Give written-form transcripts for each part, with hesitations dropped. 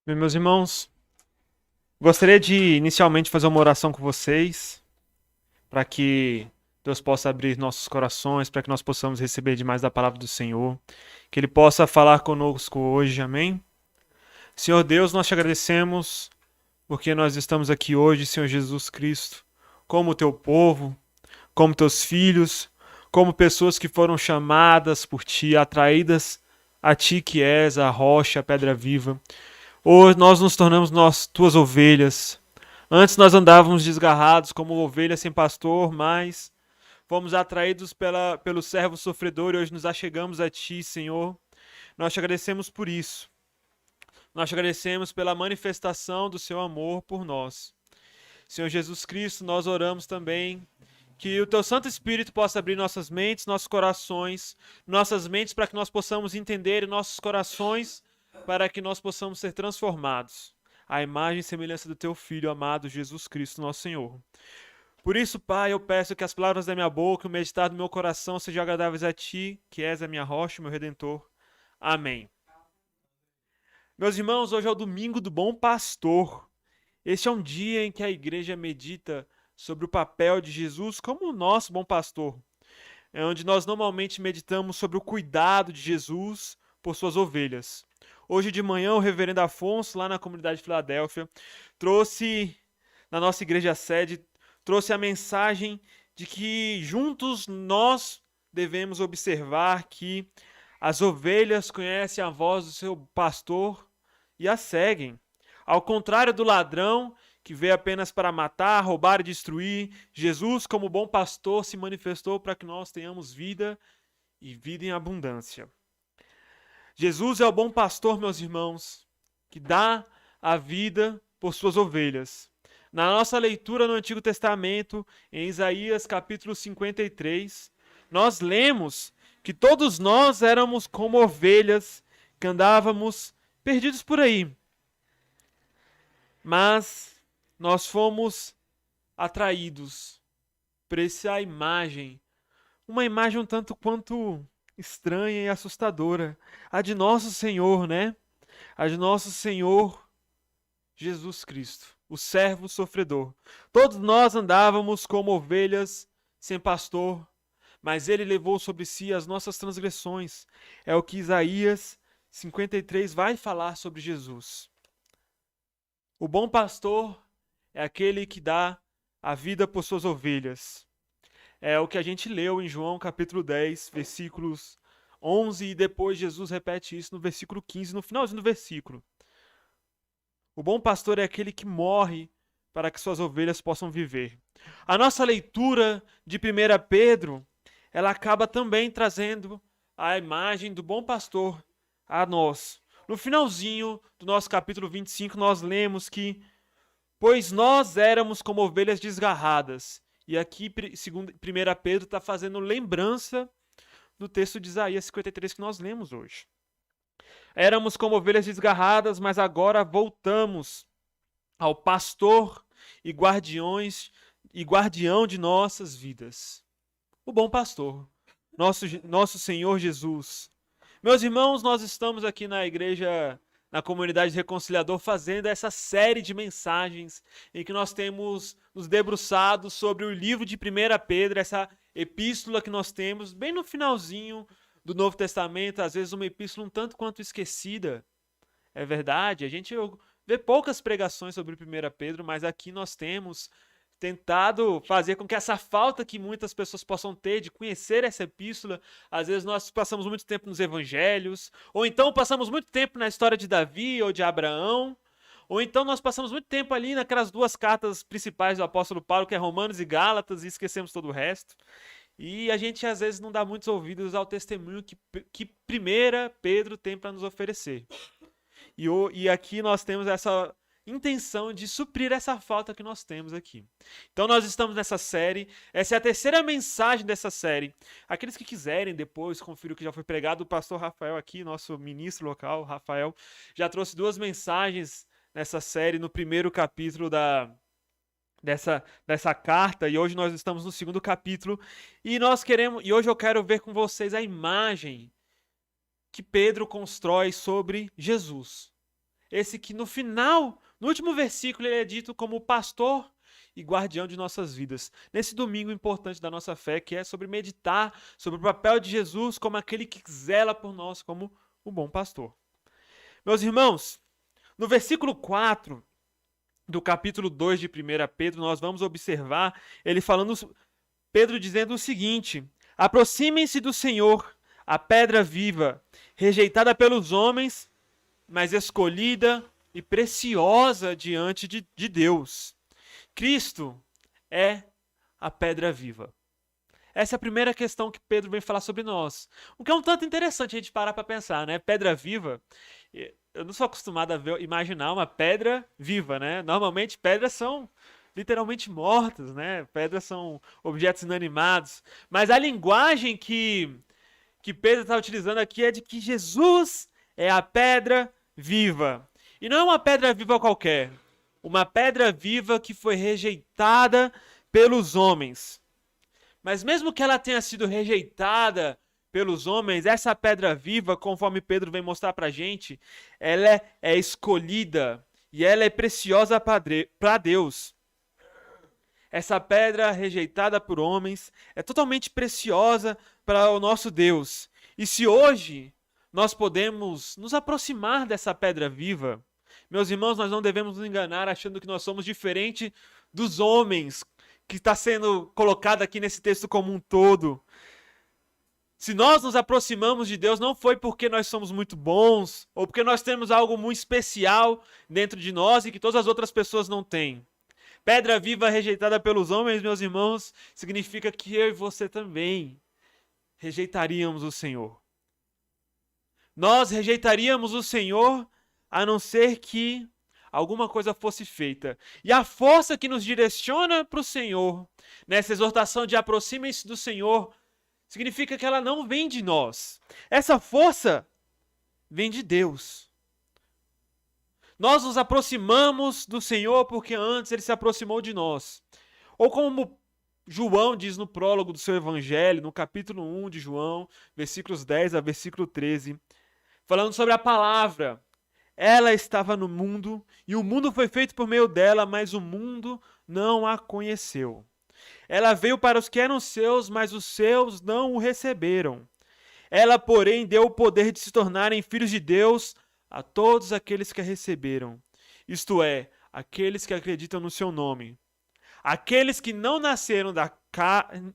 Bem, meus irmãos, gostaria de inicialmente fazer uma oração com vocês, para que Deus possa abrir nossos corações, para que nós possamos receber demais da palavra do Senhor, que Ele possa falar conosco hoje, amém? Senhor Deus, nós te agradecemos porque nós estamos aqui hoje, Senhor Jesus Cristo, como teu povo, como teus filhos, como pessoas que foram chamadas por ti, atraídas a ti que és a rocha, a pedra viva. Hoje nós nos tornamos tuas ovelhas. Antes nós andávamos desgarrados como ovelhas sem pastor, mas fomos atraídos pelo servo sofredor e hoje nos achegamos a ti, Senhor. Nós te agradecemos por isso. Nós te agradecemos pela manifestação do seu amor por nós. Senhor Jesus Cristo, nós oramos também que o teu Santo Espírito possa abrir nossas mentes, nossos corações, nossas mentes para que nós possamos entender e nossos corações para que nós possamos ser transformados à imagem e semelhança do teu Filho amado Jesus Cristo, nosso Senhor. Por isso, Pai, eu peço que as palavras da minha boca e o meditar do meu coração sejam agradáveis a Ti, que és a minha rocha, o meu Redentor. Amém. Meus irmãos, hoje é o domingo do Bom Pastor. Este é um dia em que a igreja medita sobre o papel de Jesus como o nosso bom pastor. É onde nós normalmente meditamos sobre o cuidado de Jesus por suas ovelhas. Hoje de manhã, o reverendo Afonso, lá na comunidade de Filadélfia, trouxe, na nossa igreja sede, trouxe a mensagem de que juntos nós devemos observar que as ovelhas conhecem a voz do seu pastor e a seguem. Ao contrário do ladrão, que veio apenas para matar, roubar e destruir, Jesus, como bom pastor, se manifestou para que nós tenhamos vida e vida em abundância. Jesus é o bom pastor, meus irmãos, que dá a vida por suas ovelhas. Na nossa leitura no Antigo Testamento, em Isaías capítulo 53, nós lemos que todos nós éramos como ovelhas que andávamos perdidos por aí. Mas nós fomos atraídos por essa imagem, uma imagem um tanto quanto estranha e assustadora, a de nosso Senhor, né? A de nosso Senhor Jesus Cristo, o servo sofredor. Todos nós andávamos como ovelhas sem pastor, mas ele levou sobre si as nossas transgressões. É o que Isaías 53 vai falar sobre Jesus. O bom pastor é aquele que dá a vida por suas ovelhas. É o que a gente leu em João capítulo 10, versículos 11, e depois Jesus repete isso no versículo 15, no finalzinho do versículo. O bom pastor é aquele que morre para que suas ovelhas possam viver. A nossa leitura de 1 Pedro, ela acaba também trazendo a imagem do bom pastor a nós. No finalzinho do nosso capítulo 25, nós lemos que pois nós éramos como ovelhas desgarradas. E aqui, segundo 1 Pedro está fazendo lembrança do texto de Isaías 53 que nós lemos hoje. Éramos como ovelhas desgarradas, mas agora voltamos ao pastor e guardião de nossas vidas. O bom pastor, nosso Senhor Jesus. Meus irmãos, nós estamos aqui na igreja, na comunidade Reconciliador, fazendo essa série de mensagens em que nós temos nos debruçado sobre o livro de 1 Pedro, essa epístola que nós temos bem no finalzinho do Novo Testamento, às vezes uma epístola um tanto quanto esquecida. É verdade, a gente vê poucas pregações sobre 1 Pedro, mas aqui nós temos tentado fazer com que essa falta que muitas pessoas possam ter de conhecer essa epístola, às vezes nós passamos muito tempo nos evangelhos, ou então passamos muito tempo na história de Davi ou de Abraão, ou então nós passamos muito tempo ali naquelas duas cartas principais do apóstolo Paulo, que é Romanos e Gálatas, e esquecemos todo o resto. E a gente às vezes não dá muitos ouvidos ao testemunho que 1 Pedro tem para nos oferecer. E aqui nós temos essa intenção de suprir essa falta que nós temos aqui. Então nós estamos nessa série, essa é a terceira mensagem dessa série. Aqueles que quiserem depois conferir o que já foi pregado, o pastor Rafael aqui, nosso ministro local, Rafael, já trouxe duas mensagens nessa série, no primeiro capítulo dessa carta, e hoje nós estamos no segundo capítulo, e hoje eu quero ver com vocês a imagem que Pedro constrói sobre Jesus. esse que no final, no último versículo, ele é dito como pastor e guardião de nossas vidas. Nesse domingo importante da nossa fé, que é sobre meditar sobre o papel de Jesus como aquele que zela por nós, como o bom pastor. Meus irmãos, no versículo 4 do capítulo 2 de 1 Pedro, nós vamos observar ele falando, Pedro dizendo o seguinte: aproximem-se do Senhor, a pedra viva, rejeitada pelos homens, mas escolhida e preciosa diante de Deus. Cristo é a pedra viva. Essa é a primeira questão que Pedro vem falar sobre nós. O que é um tanto interessante a gente parar para pensar, né? Pedra viva. Eu não sou acostumado a imaginar uma pedra viva, né? Normalmente pedras são literalmente mortas, né? Pedras são objetos inanimados. Mas a linguagem que Pedro está utilizando aqui é de que Jesus é a pedra viva. E não é uma pedra viva qualquer. Uma pedra viva que foi rejeitada pelos homens. Mas mesmo que ela tenha sido rejeitada pelos homens, essa pedra viva, conforme Pedro vem mostrar pra gente, ela é escolhida e ela é preciosa para Deus. Essa pedra rejeitada por homens é totalmente preciosa para o nosso Deus. E se hoje nós podemos nos aproximar dessa pedra viva, meus irmãos, nós não devemos nos enganar achando que nós somos diferentes dos homens, que está sendo colocado aqui nesse texto como um todo. Se nós nos aproximamos de Deus, não foi porque nós somos muito bons, ou porque nós temos algo muito especial dentro de nós e que todas as outras pessoas não têm. Pedra viva rejeitada pelos homens, meus irmãos, significa que eu e você também rejeitaríamos o Senhor. Nós rejeitaríamos o Senhor a não ser que alguma coisa fosse feita. E a força que nos direciona para o Senhor, nessa exortação de aproximem-se do Senhor, significa que ela não vem de nós. Essa força vem de Deus. Nós nos aproximamos do Senhor porque antes Ele se aproximou de nós. Ou como João diz no prólogo do seu evangelho, no capítulo 1 de João, versículos 10 a versículo 13, falando sobre a palavra. Ela estava no mundo, e o mundo foi feito por meio dela, mas o mundo não a conheceu. Ela veio para os que eram seus, mas os seus não o receberam. Ela, porém, deu o poder de se tornarem filhos de Deus a todos aqueles que a receberam. Isto é, aqueles que acreditam no seu nome. Aqueles que não nasceram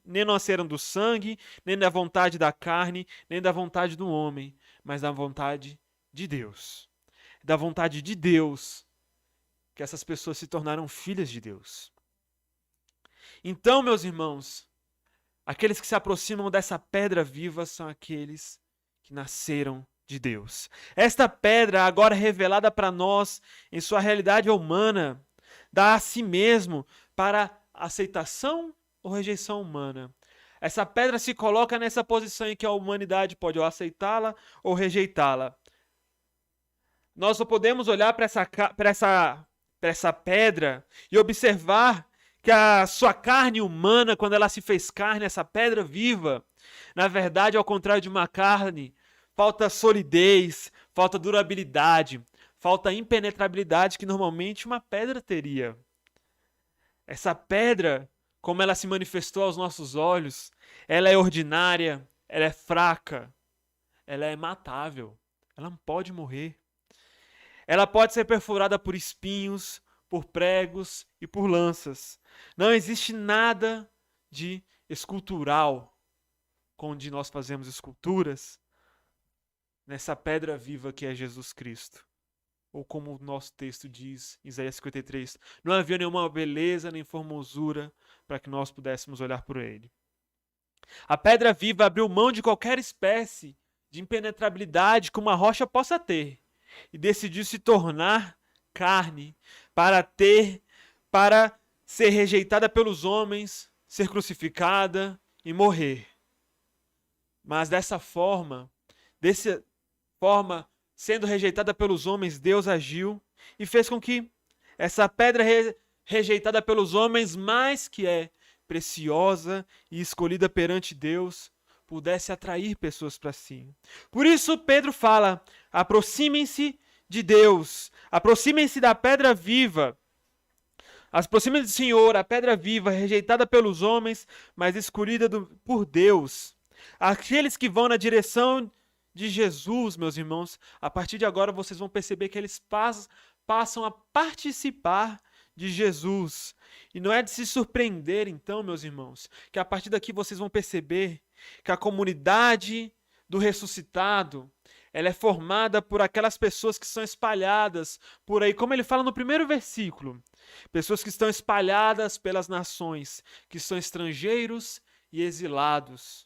nem nasceram do sangue, nem da vontade da carne, nem da vontade do homem, mas da vontade de Deus. Da vontade de Deus, que essas pessoas se tornaram filhas de Deus. Então, meus irmãos, aqueles que se aproximam dessa pedra viva são aqueles que nasceram de Deus. Esta pedra, agora revelada para nós em sua realidade humana, dá a si mesmo para aceitação ou rejeição humana. Essa pedra se coloca nessa posição em que a humanidade pode ou aceitá-la ou rejeitá-la. Nós só podemos olhar para essa pedra e observar que a sua carne humana, quando ela se fez carne, essa pedra viva, na verdade, ao contrário de uma carne, falta solidez, falta durabilidade, falta impenetrabilidade que normalmente uma pedra teria. Essa pedra, como ela se manifestou aos nossos olhos, ela é ordinária, ela é fraca, ela é matável, ela não pode morrer. Ela pode ser perfurada por espinhos, por pregos e por lanças. Não existe nada de escultural, onde nós fazemos esculturas, nessa pedra viva que é Jesus Cristo. Ou como o nosso texto diz, Isaías 53, não havia nenhuma beleza nem formosura para que nós pudéssemos olhar por ele. A pedra viva abriu mão de qualquer espécie de impenetrabilidade que uma rocha possa ter e decidiu se tornar carne para ser rejeitada pelos homens, ser crucificada e morrer. Mas dessa forma, sendo rejeitada pelos homens, Deus agiu e fez com que essa pedra rejeitada pelos homens, mas que é preciosa e escolhida perante Deus, pudesse atrair pessoas para si. Por isso Pedro fala, aproximem-se de Deus. Aproximem-se da pedra viva. Aproximem-se do Senhor, a pedra viva, rejeitada pelos homens, mas escolhida por Deus. Aqueles que vão na direção de Jesus, meus irmãos, a partir de agora vocês vão perceber que eles passam a participar de Jesus. E não é de se surpreender, então, meus irmãos, que a partir daqui vocês vão perceber que a comunidade do ressuscitado, ela é formada por aquelas pessoas que são espalhadas por aí, como ele fala no primeiro versículo. Pessoas que estão espalhadas pelas nações, que são estrangeiros e exilados.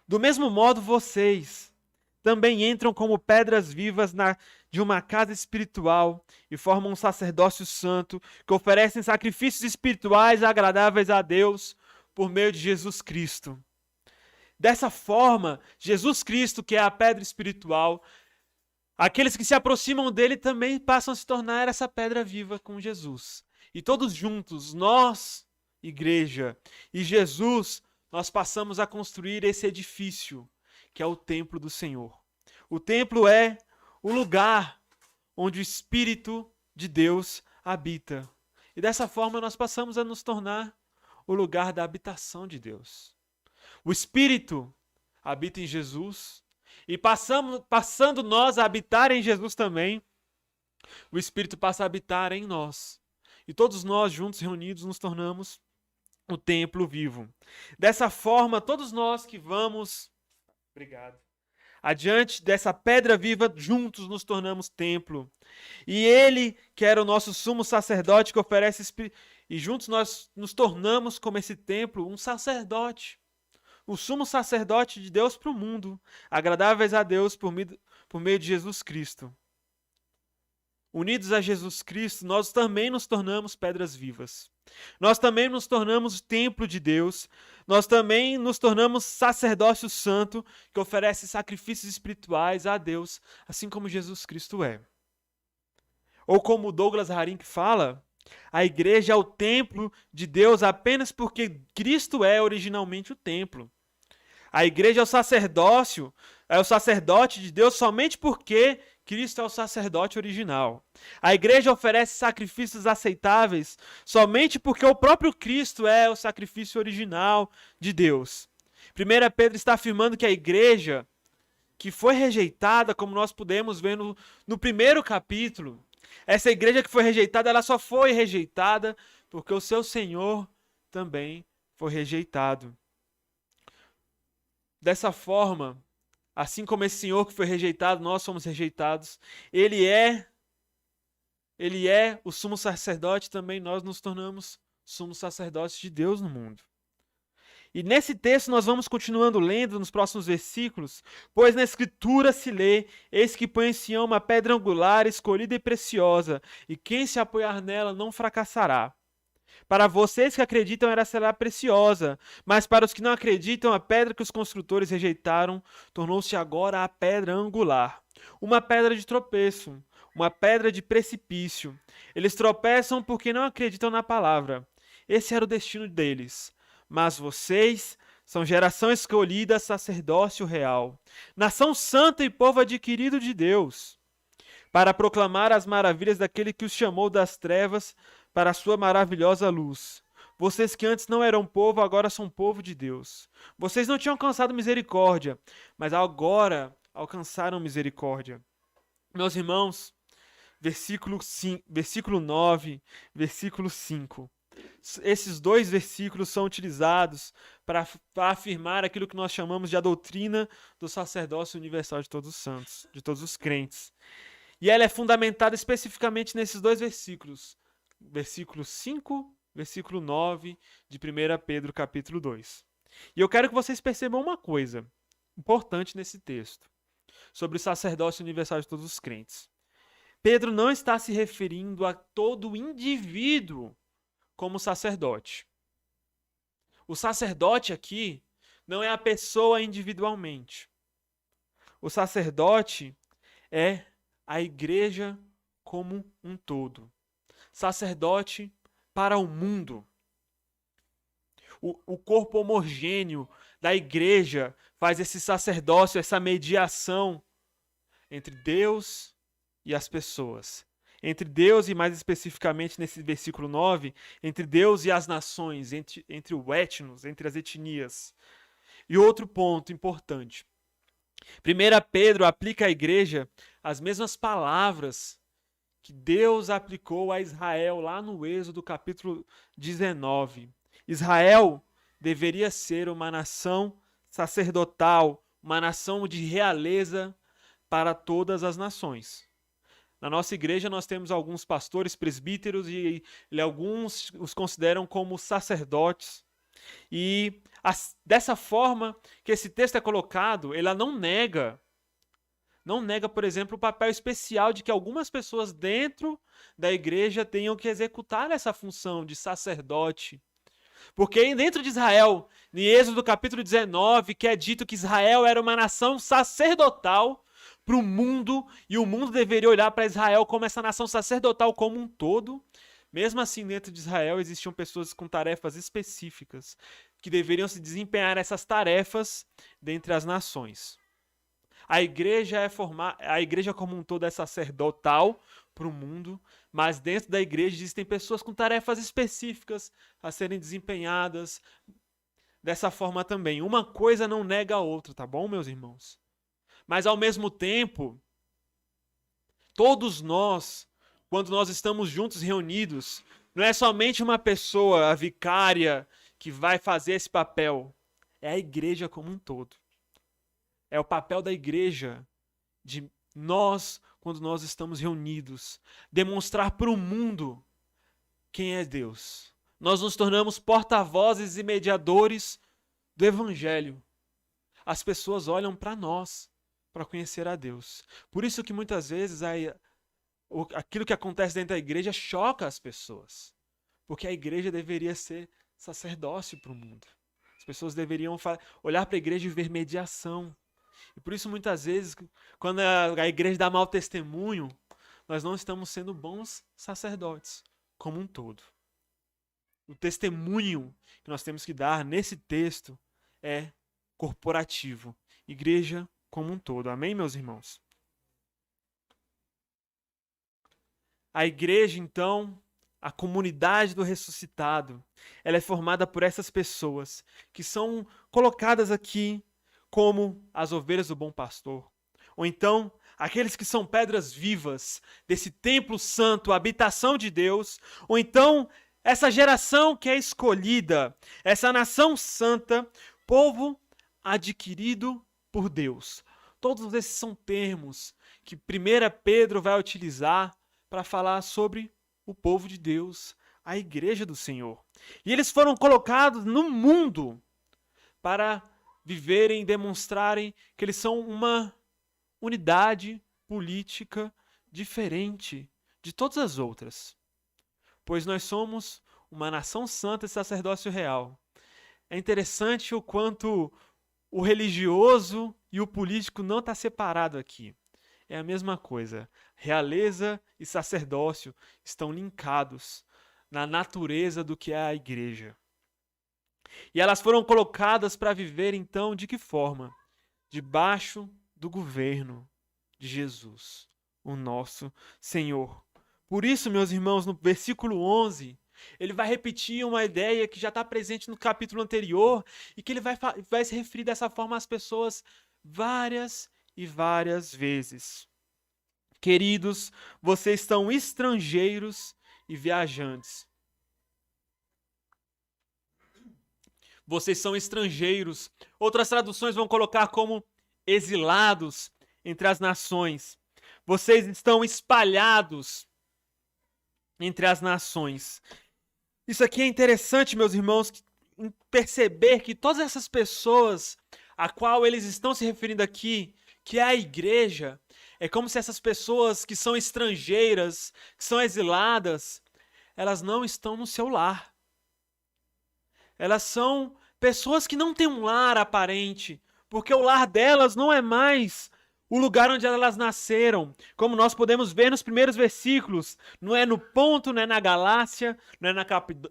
Do mesmo modo, vocês também entram como pedras vivas de uma casa espiritual e formam um sacerdócio santo que oferecem sacrifícios espirituais agradáveis a Deus por meio de Jesus Cristo. Dessa forma, Jesus Cristo, que é a pedra espiritual, aqueles que se aproximam dele também passam a se tornar essa pedra viva com Jesus. E todos juntos, nós, igreja, e Jesus, nós passamos a construir esse edifício, que é o templo do Senhor. O templo é o lugar onde o Espírito de Deus habita. E dessa forma nós passamos a nos tornar o lugar da habitação de Deus. O Espírito habita em Jesus, e passando nós a habitar em Jesus também, o Espírito passa a habitar em nós. E todos nós juntos, reunidos, nos tornamos o templo vivo. Dessa forma, todos nós que vamos, adiante dessa pedra viva, juntos nos tornamos templo. E ele, que era o nosso sumo sacerdote que oferece e juntos nós nos tornamos como esse templo, um sacerdote. O sumo sacerdote de Deus para o mundo, agradáveis a Deus por meio de Jesus Cristo. Unidos a Jesus Cristo, nós também nos tornamos pedras vivas. Nós também nos tornamos templo de Deus. Nós também nos tornamos sacerdócio santo que oferece sacrifícios espirituais a Deus, assim como Jesus Cristo é. Ou como Douglas Harink fala, a igreja é o templo de Deus apenas porque Cristo é originalmente o templo. A igreja é o sacerdote de Deus somente porque Cristo é o sacerdote original. A igreja oferece sacrifícios aceitáveis somente porque o próprio Cristo é o sacrifício original de Deus. 1 Pedro está afirmando que a igreja que foi rejeitada, como nós podemos ver no primeiro capítulo, essa igreja que foi rejeitada, ela só foi rejeitada porque o seu Senhor também foi rejeitado. Dessa forma, assim como esse Senhor que foi rejeitado, nós somos rejeitados. Ele é o sumo sacerdote, também nós nos tornamos sumos sacerdotes de Deus no mundo. E nesse texto nós vamos continuando lendo nos próximos versículos, pois na Escritura se lê, eis que põe em Sião uma pedra angular, escolhida e preciosa, e quem se apoiar nela não fracassará. Para vocês que acreditam, ela será preciosa, mas para os que não acreditam, a pedra que os construtores rejeitaram tornou-se agora a pedra angular, uma pedra de tropeço, uma pedra de precipício. Eles tropeçam porque não acreditam na palavra. Esse era o destino deles. Mas vocês são geração escolhida, sacerdócio real, nação santa e povo adquirido de Deus, para proclamar as maravilhas daquele que os chamou das trevas para a sua maravilhosa luz. Vocês que antes não eram povo, agora são povo de Deus. Vocês não tinham alcançado misericórdia, mas agora alcançaram misericórdia. Meus irmãos, versículo 9, versículo 5. Esses dois versículos são utilizados para afirmar aquilo que nós chamamos de a doutrina do sacerdócio universal de todos os santos, de todos os crentes. E ela é fundamentada especificamente nesses dois versículos. Versículo 5, versículo 9 de 1 Pedro capítulo 2. E eu quero que vocês percebam uma coisa importante nesse texto, sobre o sacerdócio universal de todos os crentes. Pedro não está se referindo a todo indivíduo como sacerdote. O sacerdote aqui não é a pessoa individualmente. O sacerdote é a igreja como um todo. Sacerdote para o mundo. O corpo homogêneo da igreja faz esse sacerdócio, essa mediação entre Deus e as pessoas. Entre Deus e, mais especificamente, nesse versículo 9, entre Deus e as nações, entre o etnos, entre as etnias. E outro ponto importante. 1 Pedro aplica à igreja as mesmas palavras que Deus aplicou a Israel lá no Êxodo capítulo 19. Israel deveria ser uma nação sacerdotal, uma nação de realeza para todas as nações. Na nossa igreja nós temos alguns pastores presbíteros e alguns os consideram como sacerdotes. E dessa forma que esse texto é colocado, ela não nega, por exemplo, o papel especial de que algumas pessoas dentro da igreja tenham que executar essa função de sacerdote. Porque dentro de Israel, em Êxodo capítulo 19, que é dito que Israel era uma nação sacerdotal para o mundo, e o mundo deveria olhar para Israel como essa nação sacerdotal como um todo. Mesmo assim, dentro de Israel existiam pessoas com tarefas específicas que deveriam se desempenhar essas tarefas dentre as nações. A igreja como um todo é sacerdotal para o mundo, mas dentro da igreja existem pessoas com tarefas específicas a serem desempenhadas dessa forma também. Uma coisa não nega a outra, tá bom, meus irmãos? Mas ao mesmo tempo, todos nós, quando nós estamos juntos reunidos, não é somente uma pessoa, a vicária, que vai fazer esse papel. É a igreja como um todo. É o papel da igreja de nós, quando nós estamos reunidos, demonstrar para o mundo quem é Deus. Nós nos tornamos porta-vozes e mediadores do Evangelho. As pessoas olham para nós para conhecer a Deus. Por isso que muitas vezes aquilo que acontece dentro da igreja choca as pessoas. Porque a igreja deveria ser sacerdócio para o mundo. As pessoas deveriam olhar para a igreja e ver mediação. E por isso, muitas vezes, quando a igreja dá mau testemunho, nós não estamos sendo bons sacerdotes, como um todo. O testemunho que nós temos que dar nesse texto é corporativo. Igreja como um todo. Amém, meus irmãos? A igreja, então, a comunidade do ressuscitado, ela é formada por essas pessoas que são colocadas aqui como as ovelhas do bom pastor. Ou então, aqueles que são pedras vivas desse templo santo, habitação de Deus. Ou então, essa geração que é escolhida, essa nação santa, povo adquirido por Deus. Todos esses são termos que 1 Pedro vai utilizar para falar sobre o povo de Deus, a igreja do Senhor. E eles foram colocados no mundo para viverem e demonstrarem que eles são uma unidade política diferente de todas as outras. Pois nós somos uma nação santa e sacerdócio real. É interessante o quanto o religioso e o político não está separado aqui. É a mesma coisa. Realeza e sacerdócio estão linkados na natureza do que é a igreja. E elas foram colocadas para viver, então, de que forma? Debaixo do governo de Jesus, o nosso Senhor. Por isso, meus irmãos, no versículo 11, ele vai repetir uma ideia que já está presente no capítulo anterior e que ele vai se referir dessa forma às pessoas várias e várias vezes. Queridos, vocês são estrangeiros e viajantes. Vocês são estrangeiros. Outras traduções vão colocar como exilados entre as nações. Vocês estão espalhados entre as nações. Isso aqui é interessante, meus irmãos, perceber que todas essas pessoas a qual eles estão se referindo aqui, que é a igreja, é como se essas pessoas que são estrangeiras, que são exiladas, elas não estão no seu lar. Elas são pessoas que não têm um lar aparente, porque o lar delas não é mais o lugar onde elas nasceram. Como nós podemos ver nos primeiros versículos, não é no Ponto, não é na Galácia, não é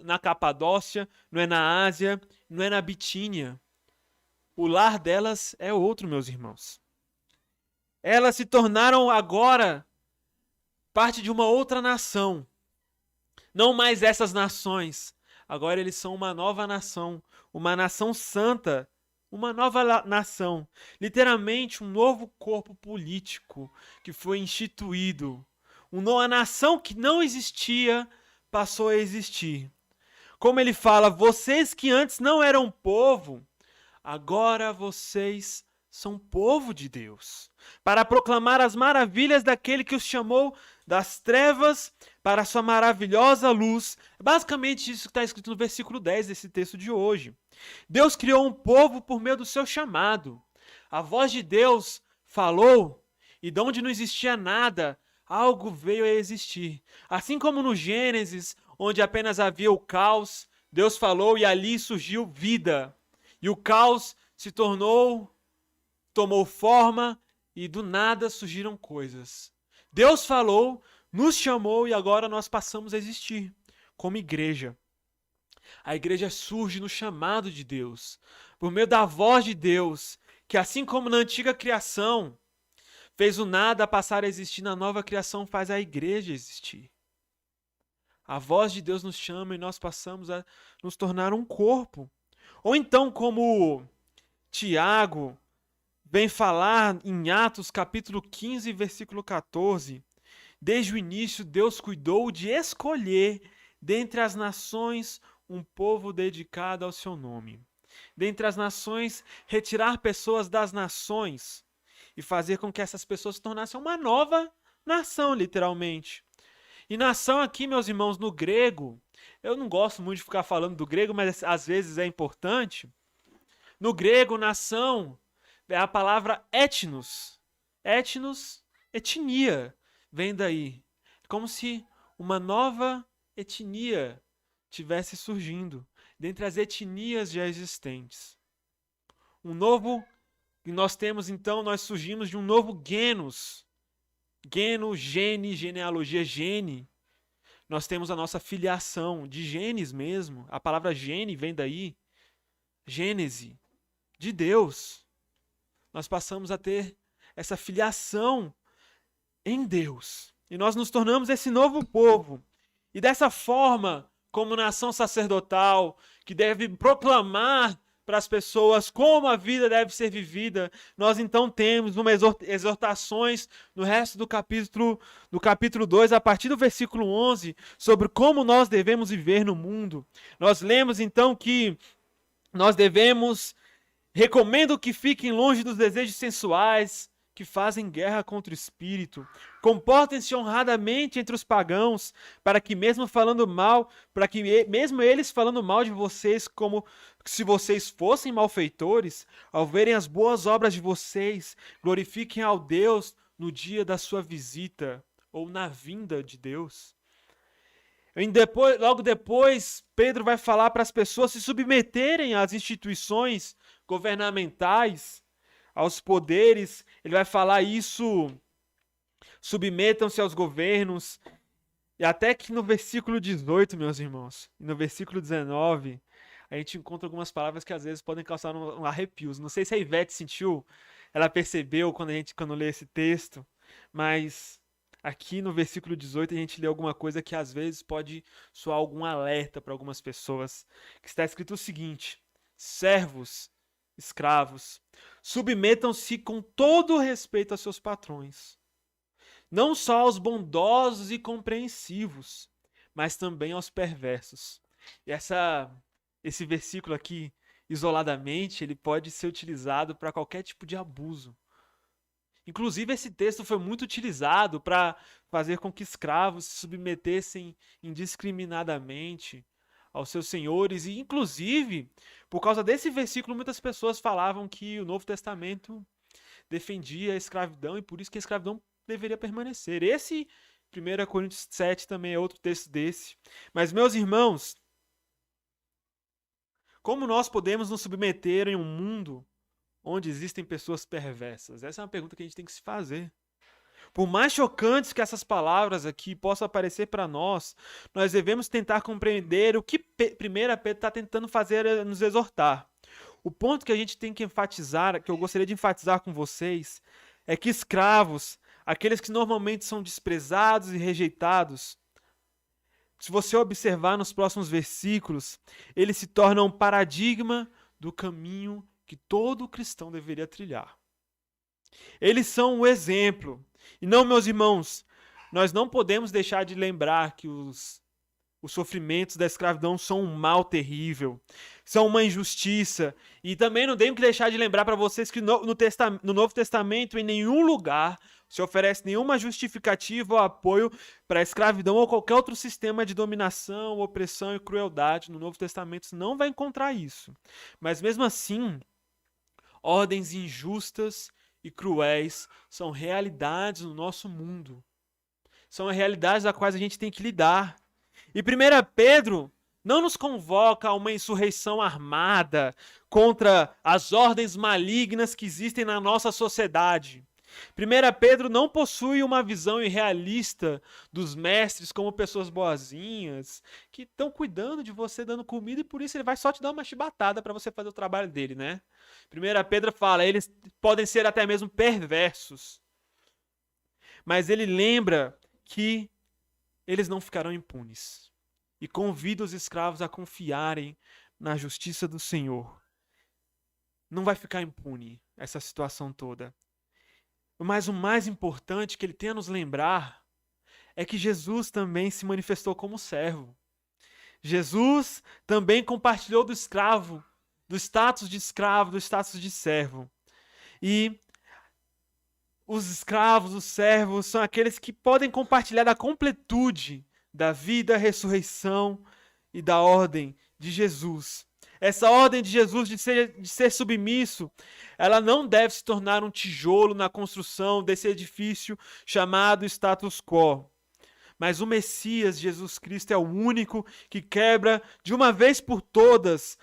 na Capadócia, não é na Ásia, não é na Bitínia. O lar delas é outro, meus irmãos. Elas se tornaram agora parte de uma outra nação. Não mais essas nações. Agora eles são uma nação santa, uma nova nação. Literalmente um novo corpo político que foi instituído. Uma nação que não existia passou a existir. Como ele fala, vocês que antes não eram povo, agora vocês são povo de Deus, para proclamar as maravilhas daquele que os chamou das trevas para a sua maravilhosa luz. É basicamente isso que está escrito no versículo 10 desse texto de hoje. Deus criou um povo por meio do seu chamado. A voz de Deus falou, e de onde não existia nada, algo veio a existir. Assim como no Gênesis, onde apenas havia o caos, Deus falou e ali surgiu vida. E o caos se tomou forma e do nada surgiram coisas. Deus falou, nos chamou e agora nós passamos a existir como igreja. A igreja surge no chamado de Deus, por meio da voz de Deus, que assim como na antiga criação fez o nada passar a existir, na nova criação faz a igreja existir. A voz de Deus nos chama e nós passamos a nos tornar um corpo. Ou então, como Tiago vem falar em Atos capítulo 15, versículo 14, desde o início Deus cuidou de escolher dentre as nações um povo dedicado ao seu nome. Dentre as nações, retirar pessoas das nações e fazer com que essas pessoas se tornassem uma nova nação, literalmente. E nação aqui, meus irmãos, no grego, eu não gosto muito de ficar falando do grego, mas às vezes é importante. No grego, nação é a palavra etnos. Etnos, etnia, vem daí. É como se uma nova etnia tivesse surgindo dentre as etnias já existentes. Nós temos então, nós surgimos de um novo genus. Geno, gene, genealogia, gene. Nós temos a nossa filiação de genes mesmo. A palavra gene vem daí. Gênese, de Deus. Nós passamos a ter essa filiação em Deus. E nós nos tornamos esse novo povo. E dessa forma, como nação sacerdotal, que deve proclamar para as pessoas como a vida deve ser vivida, nós então temos umas exortações no resto do capítulo 2, a partir do versículo 11, sobre como nós devemos viver no mundo. Nós lemos então que nós recomendo que fiquem longe dos desejos sensuais, que fazem guerra contra o espírito. Comportem-se honradamente entre os pagãos, para que mesmo eles falando mal de vocês, como se vocês fossem malfeitores, ao verem as boas obras de vocês, glorifiquem ao Deus no dia da sua visita, ou na vinda de Deus. Logo depois, Pedro vai falar para as pessoas se submeterem às instituições governamentais, aos poderes. Ele vai falar isso, submetam-se aos governos. E até que no versículo 18, meus irmãos, e no versículo 19, a gente encontra algumas palavras que às vezes podem causar um arrepio. Não sei se a Ivete sentiu, ela percebeu quando lê esse texto, mas aqui no versículo 18 a gente lê alguma coisa que às vezes pode soar algum alerta para algumas pessoas, que está escrito o seguinte: servos, escravos, submetam-se com todo respeito a seus patrões, não só aos bondosos e compreensivos, mas também aos perversos. E esse versículo aqui, isoladamente, ele pode ser utilizado para qualquer tipo de abuso. Inclusive, esse texto foi muito utilizado para fazer com que escravos se submetessem indiscriminadamente aos seus senhores. E, inclusive, por causa desse versículo, muitas pessoas falavam que o Novo Testamento defendia a escravidão e por isso que a escravidão deveria permanecer. Esse 1 Coríntios 7 também é outro texto desse. Mas, meus irmãos, como nós podemos nos submeter em um mundo onde existem pessoas perversas? Essa é uma pergunta que a gente tem que se fazer. Por mais chocantes que essas palavras aqui possam aparecer para nós devemos tentar compreender o que 1 Pedro está tentando fazer é nos exortar. O ponto que a gente tem que enfatizar, que eu gostaria de enfatizar com vocês, é que escravos, aqueles que normalmente são desprezados e rejeitados, se você observar nos próximos versículos, eles se tornam um paradigma do caminho que todo cristão deveria trilhar. Eles são o exemplo. E não, meus irmãos, nós não podemos deixar de lembrar que os sofrimentos da escravidão são um mal terrível, são uma injustiça. E também não tenho que deixar de lembrar para vocês que no Novo Testamento, em nenhum lugar, se oferece nenhuma justificativa ou apoio para a escravidão ou qualquer outro sistema de dominação, opressão e crueldade. No Novo Testamento você não vai encontrar isso. Mas mesmo assim, ordens injustas e cruéis são realidades no nosso mundo. São realidades às quais a gente tem que lidar. E 1 Pedro não nos convoca a uma insurreição armada contra as ordens malignas que existem na nossa sociedade. 1 Pedro não possui uma visão irrealista dos mestres como pessoas boazinhas, que estão cuidando de você, dando comida, e por isso ele vai só te dar uma chibatada para você fazer o trabalho dele, né? 1 Pedro fala, eles podem ser até mesmo perversos. Mas ele lembra que eles não ficarão impunes. E convida os escravos a confiarem na justiça do Senhor. Não vai ficar impune essa situação toda. Mas o mais importante que ele tem a nos lembrar é que Jesus também se manifestou como servo. Jesus também compartilhou do escravo, do status de escravo, do status de servo. E os escravos, os servos, são aqueles que podem compartilhar da completude da vida, ressurreição e da ordem de Jesus. Essa ordem de Jesus de ser submisso, ela não deve se tornar um tijolo na construção desse edifício chamado status quo. Mas o Messias, Jesus Cristo, é o único que quebra de uma vez por todos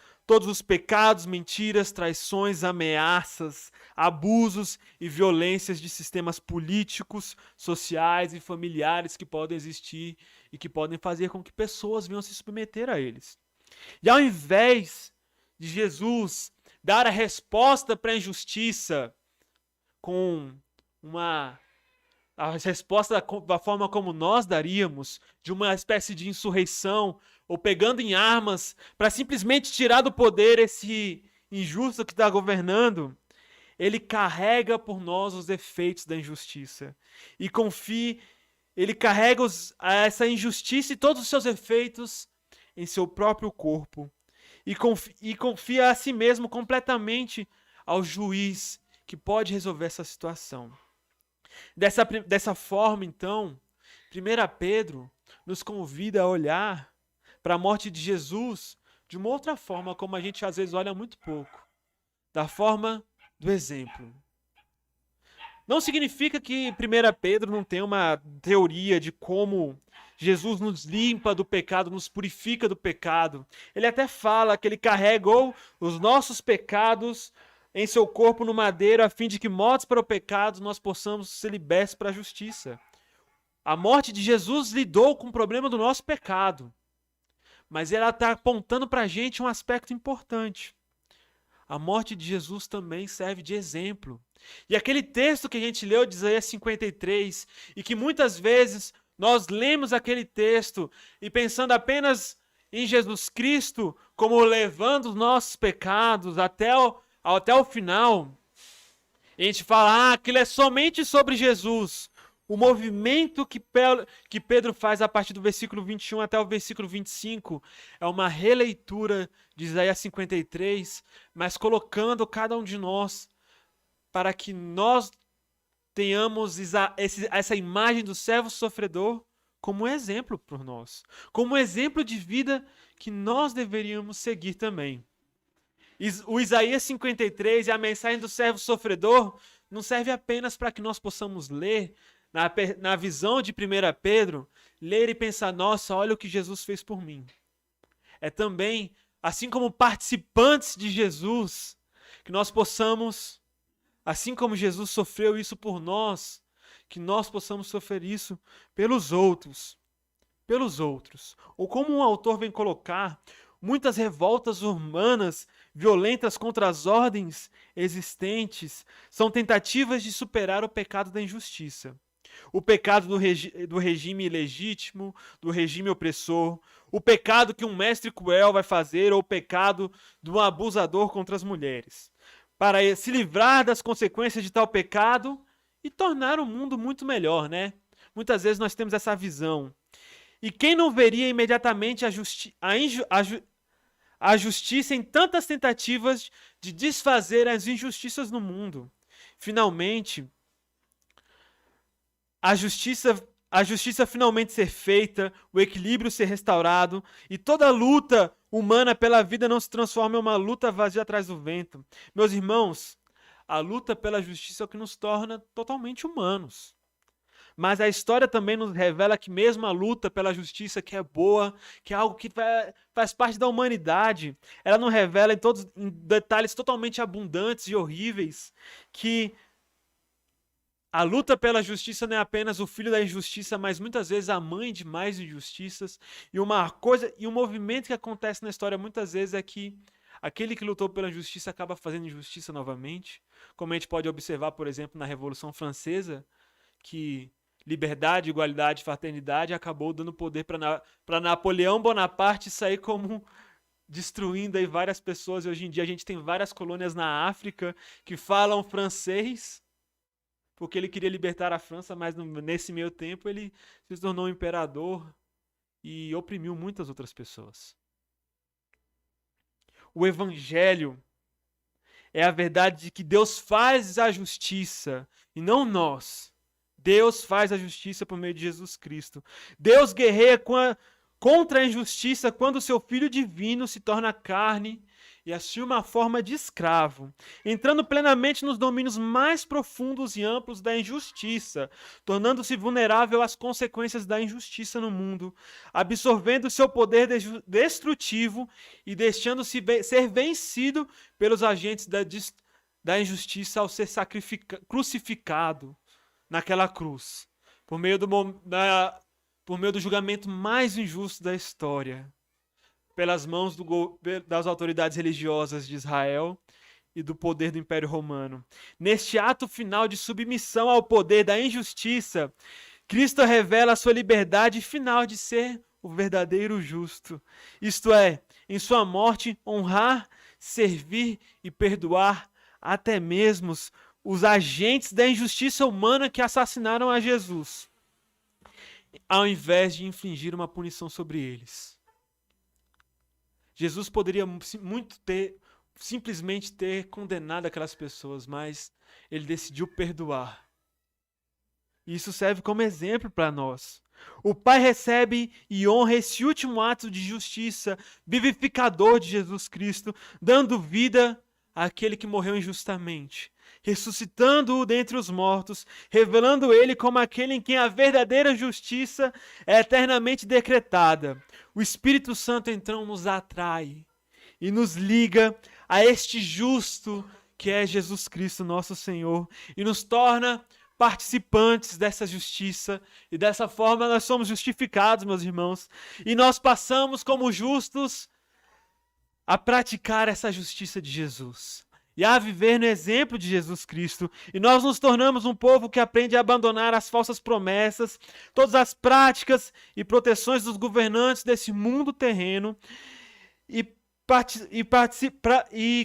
os pecados, mentiras, traições, ameaças, abusos e violências de sistemas políticos, sociais e familiares que podem existir e que podem fazer com que pessoas venham se submeter a eles. E ao invés de Jesus dar a resposta para a injustiça com a resposta da forma como nós daríamos, de uma espécie de insurreição, ou pegando em armas para simplesmente tirar do poder esse injusto que está governando, ele carrega por nós os efeitos da injustiça. E ele carrega essa injustiça e todos os seus efeitos em seu próprio corpo. E confia a si mesmo completamente ao juiz que pode resolver essa situação. Dessa forma, então, 1 Pedro nos convida a olhar para a morte de Jesus de uma outra forma, como a gente às vezes olha muito pouco, da forma do exemplo. Não significa que 1 Pedro não tem uma teoria de como Jesus nos limpa do pecado, nos purifica do pecado. Ele até fala que ele carregou os nossos pecados em seu corpo no madeiro, a fim de que, mortos para o pecado, nós possamos ser libertos para a justiça. A morte de Jesus lidou com o problema do nosso pecado. Mas ela está apontando para a gente um aspecto importante. A morte de Jesus também serve de exemplo. E aquele texto que a gente leu de Isaías 53, e que muitas vezes nós lemos aquele texto e pensando apenas em Jesus Cristo como levando os nossos pecados até o final, a gente fala, aquilo é somente sobre Jesus. O movimento que Pedro faz a partir do versículo 21 até o versículo 25 é uma releitura de Isaías 53, mas colocando cada um de nós para que nós tenhamos essa imagem do servo sofredor como um exemplo por nós, como um exemplo de vida que nós deveríamos seguir também. O Isaías 53 e a mensagem do servo sofredor não serve apenas para que nós possamos ler na visão de 1 Pedro, ler e pensar, nossa, olha o que Jesus fez por mim. É também, assim como participantes de Jesus, que nós possamos, assim como Jesus sofreu isso por nós, que nós possamos sofrer isso pelos outros. Pelos outros. Ou como um autor vem colocar, muitas revoltas humanas violentas contra as ordens existentes, são tentativas de superar o pecado da injustiça. O pecado do regime ilegítimo, do regime opressor, o pecado que um mestre cruel vai fazer, ou o pecado do abusador contra as mulheres. Para se livrar das consequências de tal pecado e tornar o mundo muito melhor, né? Muitas vezes nós temos essa visão. E quem não veria imediatamente a justiça em tantas tentativas de desfazer as injustiças no mundo? Finalmente, a justiça finalmente ser feita, o equilíbrio ser restaurado e toda luta humana pela vida não se transforma em uma luta vazia atrás do vento. Meus irmãos, a luta pela justiça é o que nos torna totalmente humanos. Mas a história também nos revela que mesmo a luta pela justiça, que é boa, que é algo que faz parte da humanidade, ela não revela em detalhes totalmente abundantes e horríveis que a luta pela justiça não é apenas o filho da injustiça, mas muitas vezes a mãe de mais injustiças. E um movimento que acontece na história muitas vezes é que aquele que lutou pela justiça acaba fazendo injustiça novamente. Como a gente pode observar, por exemplo, na Revolução Francesa, que liberdade, igualdade, fraternidade acabou dando poder para Napoleão Bonaparte sair como destruindo aí várias pessoas. E hoje em dia a gente tem várias colônias na África que falam francês, porque ele queria libertar a França, mas nesse meio tempo ele se tornou um imperador e oprimiu muitas outras pessoas. O Evangelho é a verdade de que Deus faz a justiça e não nós. Deus faz a justiça por meio de Jesus Cristo. Deus guerreia contra a injustiça quando o seu Filho divino se torna carne e assume uma forma de escravo, entrando plenamente nos domínios mais profundos e amplos da injustiça, tornando-se vulnerável às consequências da injustiça no mundo, absorvendo seu poder destrutivo e deixando-se ser vencido pelos agentes da injustiça ao ser crucificado naquela cruz, por meio do julgamento mais injusto da história, pelas mãos das autoridades religiosas de Israel e do poder do Império Romano. Neste ato final de submissão ao poder da injustiça, Cristo revela a sua liberdade final de ser o verdadeiro justo. Isto é, em sua morte, honrar, servir e perdoar até mesmo os agentes da injustiça humana que assassinaram a Jesus, ao invés de infligir uma punição sobre eles. Jesus poderia simplesmente ter condenado aquelas pessoas, mas ele decidiu perdoar. Isso serve como exemplo para nós. O Pai recebe e honra esse último ato de justiça vivificador de Jesus Cristo, dando vida àquele que morreu injustamente, ressuscitando-o dentre os mortos, revelando ele como aquele em quem a verdadeira justiça é eternamente decretada. O Espírito Santo então nos atrai e nos liga a este justo que é Jesus Cristo, nosso Senhor, e nos torna participantes dessa justiça, e dessa forma nós somos justificados, meus irmãos, e nós passamos como justos a praticar essa justiça de Jesus e a viver no exemplo de Jesus Cristo. E nós nos tornamos um povo que aprende a abandonar as falsas promessas, todas as práticas e proteções dos governantes desse mundo terreno e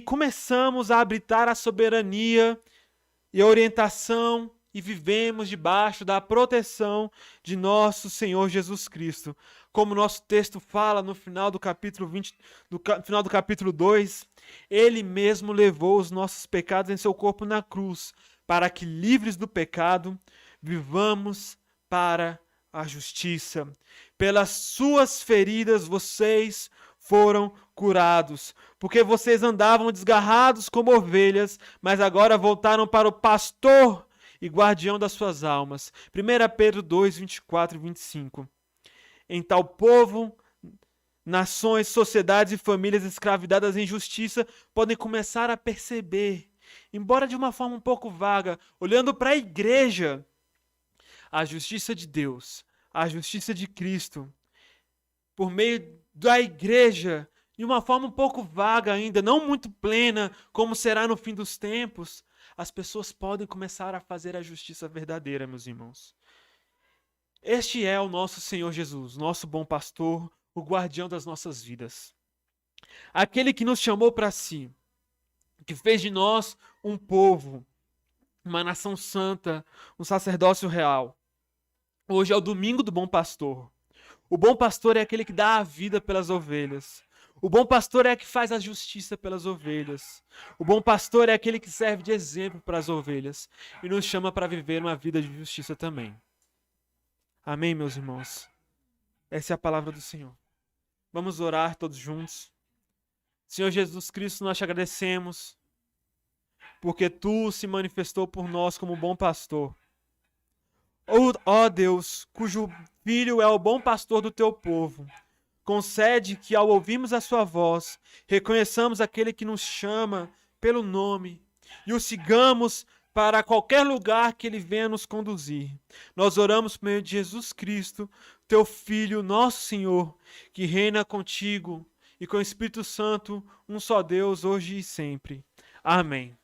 começamos a habitar a soberania e a orientação e vivemos debaixo da proteção de nosso Senhor Jesus Cristo. Como nosso texto fala no final do capítulo 2, ele mesmo levou os nossos pecados em seu corpo na cruz, para que, livres do pecado, vivamos para a justiça. Pelas suas feridas vocês foram curados, porque vocês andavam desgarrados como ovelhas, mas agora voltaram para o pastor e guardião das suas almas. 1 Pedro 2, 24 e 25. Em tal povo, nações, sociedades e famílias escravizadas em justiça podem começar a perceber, embora de uma forma um pouco vaga, olhando para a igreja, a justiça de Deus, a justiça de Cristo. Por meio da igreja, de uma forma um pouco vaga ainda, não muito plena, como será no fim dos tempos, as pessoas podem começar a fazer a justiça verdadeira, meus irmãos. Este é o nosso Senhor Jesus, nosso bom pastor, o guardião das nossas vidas. Aquele que nos chamou para si, que fez de nós um povo, uma nação santa, um sacerdócio real. Hoje é o domingo do bom pastor. O bom pastor é aquele que dá a vida pelas ovelhas. O bom pastor é aquele que faz a justiça pelas ovelhas. O bom pastor é aquele que serve de exemplo para as ovelhas e nos chama para viver uma vida de justiça também. Amém, meus irmãos? Essa é a palavra do Senhor. Vamos orar todos juntos. Senhor Jesus Cristo, nós te agradecemos porque tu se manifestou por nós como bom pastor. Ó Deus, cujo Filho é o bom pastor do teu povo, concede que, ao ouvirmos a sua voz, reconheçamos aquele que nos chama pelo nome e o sigamos para qualquer lugar que ele venha nos conduzir. Nós oramos por meio de Jesus Cristo, teu Filho, nosso Senhor, que reina contigo e com o Espírito Santo, um só Deus, hoje e sempre. Amém.